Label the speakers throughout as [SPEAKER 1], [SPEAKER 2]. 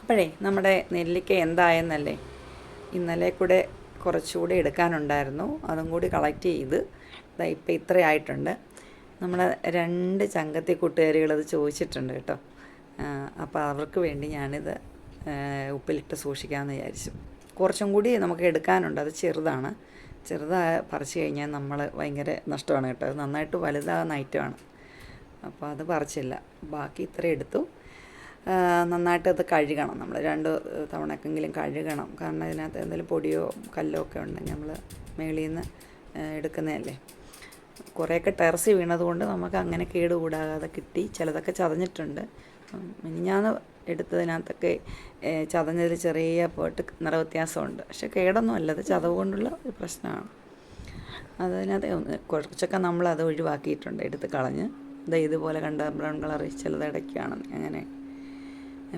[SPEAKER 1] അപ്പോഴേ നമ്മുടെ നെല്ലിക്ക എന്തായെന്നല്ലേ, ഇന്നലെ കൂടെ കുറച്ചുകൂടി എടുക്കാനുണ്ടായിരുന്നു, അതും കൂടി കളക്ട് ചെയ്ത് ഇപ്പം ഇത്രയായിട്ടുണ്ട്. നമ്മുടെ 2 ചങ്കത്തി കൂട്ടുകാരികളത് ചോദിച്ചിട്ടുണ്ട് കേട്ടോ. അപ്പോൾ അവർക്ക് വേണ്ടി ഞാനിത് ഉപ്പിലിട്ട് സൂക്ഷിക്കാമെന്ന് വിചാരിച്ചു. കുറച്ചും കൂടി നമുക്ക് എടുക്കാനുണ്ട്, അത് ചെറുതാണ്. പറിച്ചു കഴിഞ്ഞാൽ നമ്മൾ ഭയങ്കര നഷ്ടമാണ് കേട്ടോ. അത് നന്നായിട്ട് വലുതാകുന്ന ഐറ്റമാണ്. അപ്പോൾ അത് പറിച്ചില്ല, ബാക്കി ഇത്രയും എടുത്തു. നന്നായിട്ട് അത് കഴുകണം, നമ്മൾ 2 തവണക്കെങ്കിലും കഴുകണം. കാരണം ഇതിനകത്ത് എന്തെങ്കിലും പൊടിയോ കല്ലോ ഒക്കെ ഉണ്ടെങ്കിൽ നമ്മൾ മേളിൽ നിന്ന് എടുക്കുന്നതല്ലേ. കുറേയൊക്കെ ടെറസിൽ വീണതുകൊണ്ട് നമുക്ക് അങ്ങനെ കേടുകൂടാതെ കിട്ടി. ചിലതൊക്കെ ചതഞ്ഞിട്ടുണ്ട്. മിനിഞ്ഞാന്ന് എടുത്തതിനകത്തൊക്കെ ചതഞ്ഞതിൽ ചെറിയ പോയിട്ട് നിറവ്യത്യാസമുണ്ട്. പക്ഷെ കേടൊന്നും അല്ല, അത് ചതവ് കൊണ്ടുള്ള ഒരു പ്രശ്നമാണ്. അതിനകത്ത് കുറച്ചൊക്കെ നമ്മളത് ഒഴിവാക്കിയിട്ടുണ്ട്, എടുത്ത് കളഞ്ഞ്. ഇതുപോലെ കണ്ട ബ്രൗൺ കളറിൽ ചിലത് ഇടയ്ക്കാണ്. അങ്ങനെ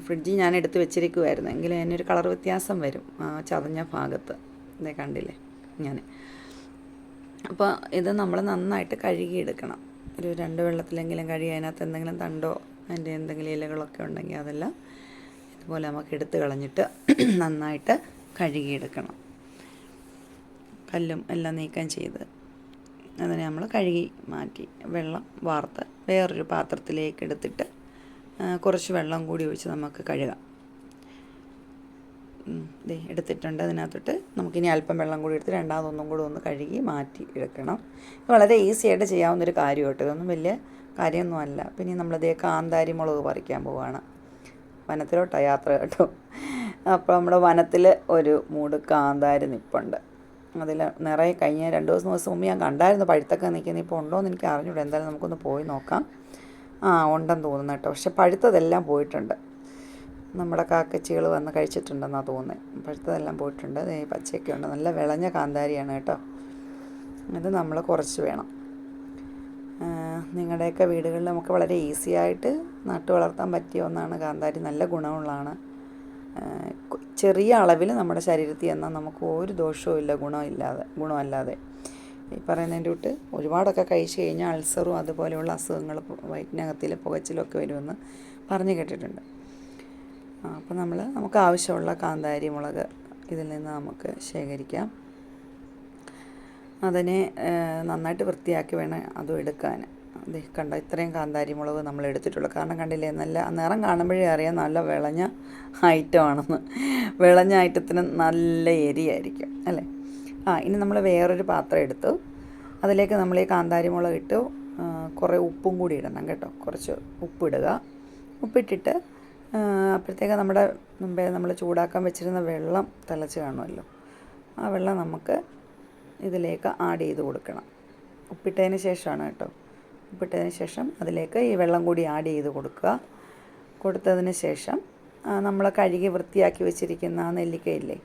[SPEAKER 1] ഫ്രിഡ്ജിൽ ഞാൻ എടുത്ത് വെച്ചിരിക്കുമായിരുന്നു, എങ്കിലും അതിനൊരു കളർ വ്യത്യാസം വരും ചതഞ്ഞ ഭാഗത്ത്. ഇതേ കണ്ടില്ലേ ഇങ്ങനെ. അപ്പോൾ ഇത് നമ്മൾ നന്നായിട്ട് കഴുകിയെടുക്കണം. ഒരു 2 വെള്ളത്തിലെങ്കിലും കഴുകി അതിനകത്ത് എന്തെങ്കിലും തണ്ടോ അതിൻ്റെ എന്തെങ്കിലും ഇലകളൊക്കെ ഉണ്ടെങ്കിൽ അതെല്ലാം ഇതുപോലെ നമുക്ക് എടുത്ത് കളഞ്ഞിട്ട് നന്നായിട്ട് കഴുകിയെടുക്കണം. കല്ലും എല്ലാം നീക്കം ചെയ്ത് അതിനെ നമ്മൾ കഴുകി മാറ്റി വെള്ളം വാർത്ത് വേറൊരു പാത്രത്തിലേക്ക് എടുത്തിട്ട് കുറച്ച് വെള്ളം കൂടി ഒഴിച്ച് നമുക്ക് കഴുകാം. എടുത്തിട്ടുണ്ട്. അതിനകത്തോട്ട് നമുക്കിനി അല്പം വെള്ളം കൂടി എടുത്ത് രണ്ടാമതൊന്നും കൂടി ഒന്ന് കഴുകി മാറ്റി എടുക്കണം. വളരെ ഈസി ആയിട്ട് ചെയ്യാവുന്നൊരു കാര്യം കേട്ടോ. ഇതൊന്നും വലിയ കാര്യമൊന്നും അല്ല. പിന്നെ നമ്മളിതേ കാന്താരി മുളക് പറിക്കാൻ പോവുകയാണ്. വനത്തിലോട്ടാണ് യാത്ര കേട്ടോ. അപ്പോൾ നമ്മുടെ വനത്തിൽ ഒരു മൂട് കാന്താരി നിൽപ്പുണ്ട്. അതിൽ നിറയെ കഴിഞ്ഞ 2 ദിവസം മുമ്പ് ഞാൻ കണ്ടായിരുന്നു പഴുത്തൊക്കെ നിൽക്കുന്നത്. ഇപ്പോൾ ഉണ്ടോ എന്ന് എനിക്ക് അറിഞ്ഞൂടാ. എന്തായാലും നമുക്കൊന്ന് പോയി നോക്കാം. ഉണ്ടെന്ന് തോന്നുന്നു കേട്ടോ. പക്ഷെ പഴുത്തതെല്ലാം പോയിട്ടുണ്ട്. നമ്മുടെ കാക്കച്ചികൾ വന്ന് കഴിച്ചിട്ടുണ്ടെന്നാണ് തോന്നുന്നത്. പഴുത്തതെല്ലാം പോയിട്ടുണ്ട്. പച്ചയൊക്കെ ഉണ്ട്. നല്ല വിളഞ്ഞ കാന്താരിയാണ് കേട്ടോ. ഇത് നമ്മൾ കുറച്ച് വേണം. നിങ്ങളുടെയൊക്കെ വീടുകളിൽ നമുക്ക് വളരെ ഈസി ആയിട്ട് നട്ടു വളർത്താൻ പറ്റിയ ഒന്നാണ് കാന്താരി. നല്ല ഗുണമുള്ളതാണ്. ചെറിയ അളവിൽ നമ്മുടെ ശരീരത്തിൽ എന്നാൽ നമുക്ക് ഒരു ദോഷവും ഇല്ല, ഗുണമല്ലാതെ. ഈ പറയുന്നതിൻ്റെ തൊട്ട് ഒരുപാടൊക്കെ കഴിച്ച് കഴിഞ്ഞാൽ അൾസറും അതുപോലെയുള്ള അസുഖങ്ങൾ, വയറ്റിനകത്തിൽ പുകച്ചിലൊക്കെ വരുമെന്ന് പറഞ്ഞു കേട്ടിട്ടുണ്ട്. അപ്പോൾ നമുക്ക് ആവശ്യമുള്ള കാന്താരി മുളക് ഇതിൽ നിന്ന് നമുക്ക് ശേഖരിക്കാം. അതിനെ നന്നായിട്ട് വൃത്തിയാക്കി വേണം അതും എടുക്കാൻ. കണ്ട ഇത്രയും കാന്താരി മുളക് നമ്മൾ എടുത്തിട്ടുള്ളൂ. കാരണം കണ്ടില്ലേ, നല്ല നിറം കാണുമ്പോഴേ അറിയാം നല്ല വിളഞ്ഞ ഐറ്റമാണെന്ന്. വിളഞ്ഞ ഐറ്റത്തിന് നല്ല എരിയായിരിക്കും അല്ലേ. ഇനി നമ്മൾ വേറൊരു പാത്രം എടുത്തു. അതിലേക്ക് നമ്മൾ ഈ കാന്താരി മുളക് ഇട്ടു. കുറേ ഉപ്പും കൂടി ഇടണം കേട്ടോ. കുറച്ച് ഉപ്പിടുക. ഉപ്പിട്ടിട്ട് അപ്പോഴത്തേക്ക് നമ്മുടെ മുമ്പേ നമ്മൾ ചൂടാക്കാൻ വെച്ചിരുന്ന വെള്ളം തിളച്ച് കാണുമല്ലോ. ആ വെള്ളം നമുക്ക് ഇതിലേക്ക് ആഡ് ചെയ്ത് കൊടുക്കണം. ഉപ്പിട്ടതിന് ശേഷമാണ് കേട്ടോ. ഉപ്പിട്ടതിന് ശേഷം അതിലേക്ക് ഈ വെള്ളം കൂടി ആഡ് ചെയ്ത് കൊടുക്കുക. കൊടുത്തതിന് ശേഷം നമ്മൾ കഴുകി വൃത്തിയാക്കി വെച്ചിരിക്കുന്ന ആ നെല്ലിക്കയില്ലേ,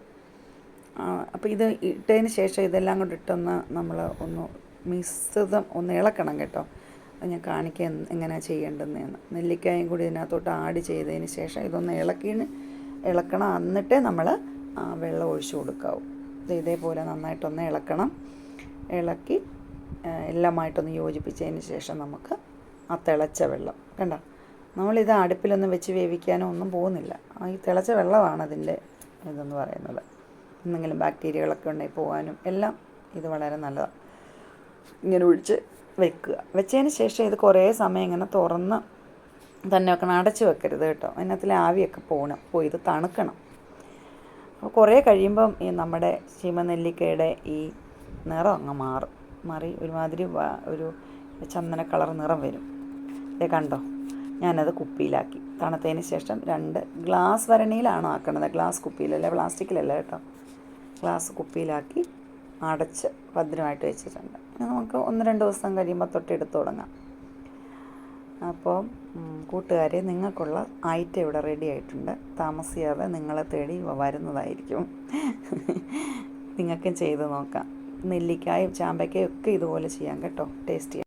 [SPEAKER 1] അപ്പോൾ ഇത് ഇട്ടതിന് ശേഷം ഇതെല്ലാം കൊണ്ടിട്ടൊന്ന് നമ്മൾ മിശ്രിതം ഒന്ന് ഇളക്കണം കേട്ടോ. ഞാൻ കാണിക്കാൻ എങ്ങനെയാണ് ചെയ്യേണ്ടതെന്ന്. നെല്ലിക്കായും കൂടി ഇതിനകത്തോട്ട് ആഡ് ചെയ്തതിന് ശേഷം ഇതൊന്ന് ഇളക്കണം. എന്നിട്ടേ നമ്മൾ വെള്ളം ഒഴിച്ച് കൊടുക്കാവൂ. ഇതേപോലെ നന്നായിട്ടൊന്ന് ഇളക്കണം. ഇളക്കി എല്ലാമായിട്ടൊന്ന് യോജിപ്പിച്ചതിന് ശേഷം നമുക്ക് ആ തിളച്ച വെള്ളം കണ്ടോ, നമ്മളിത് അടുപ്പിലൊന്നും വെച്ച് വേവിക്കാനോ ഒന്നും പോകുന്നില്ല. ഈ തിളച്ച വെള്ളമാണ് അതിൻ്റെ ഇതെന്ന് പറയുന്നത്. എന്തെങ്കിലും ബാക്ടീരിയകളൊക്കെ ഉണ്ടെങ്കിൽ പോകാനും എല്ലാം ഇത് വളരെ നല്ലതാണ്. ഇങ്ങനെ ഒഴിച്ച് വെക്കുക. വെച്ചതിന് ശേഷം ഇത് കുറേ സമയം ഇങ്ങനെ തുറന്ന് തന്നെ വെക്കണം. അടച്ച് വെക്കരുത് കേട്ടോ. അതിനകത്തിലെ ആവിയൊക്കെ പോയി ഇത് തണുക്കണം. അപ്പോൾ കുറേ കഴിയുമ്പം ഈ നമ്മുടെ ശീമനെല്ലിക്കയുടെ ഈ നിറം അങ്ങ് മാറി ഒരുമാതിരി ഒരു ചന്ദന കളർ നിറം വരും. ഇത് കണ്ടോ, ഞാനത് കുപ്പിയിലാക്കി. തണുത്തതിന് ശേഷം 2 ഗ്ലാസ് ഭരണിയിലാണ് ആക്കണത്. ഗ്ലാസ് കുപ്പിയിലല്ല, പ്ലാസ്റ്റിക്കിലല്ല കേട്ടോ. ഗ്ലാസ് കുപ്പിയിലാക്കി അടച്ച് ഭദ്രമായിട്ട് വെച്ചിട്ടുണ്ട്. നമുക്ക് 1-2 ദിവസം കഴിയുമ്പോൾ തൊട്ട് എടുത്ത് തുടങ്ങാം. അപ്പോൾ കൂട്ടുകാരെ, നിങ്ങൾക്കുള്ള ഐറ്റം ഇവിടെ റെഡി ആയിട്ടുണ്ട്. താമസിയാതെ നിങ്ങളെ തേടി വരുന്നതായിരിക്കും. നിങ്ങൾക്കും ചെയ്ത് നോക്കാം. നെല്ലിക്കായും ചാമ്പയ്ക്കയും ഒക്കെ ഇതുപോലെ ചെയ്യാം കേട്ടോ. ടേസ്റ്റ് ചെയ്യാം.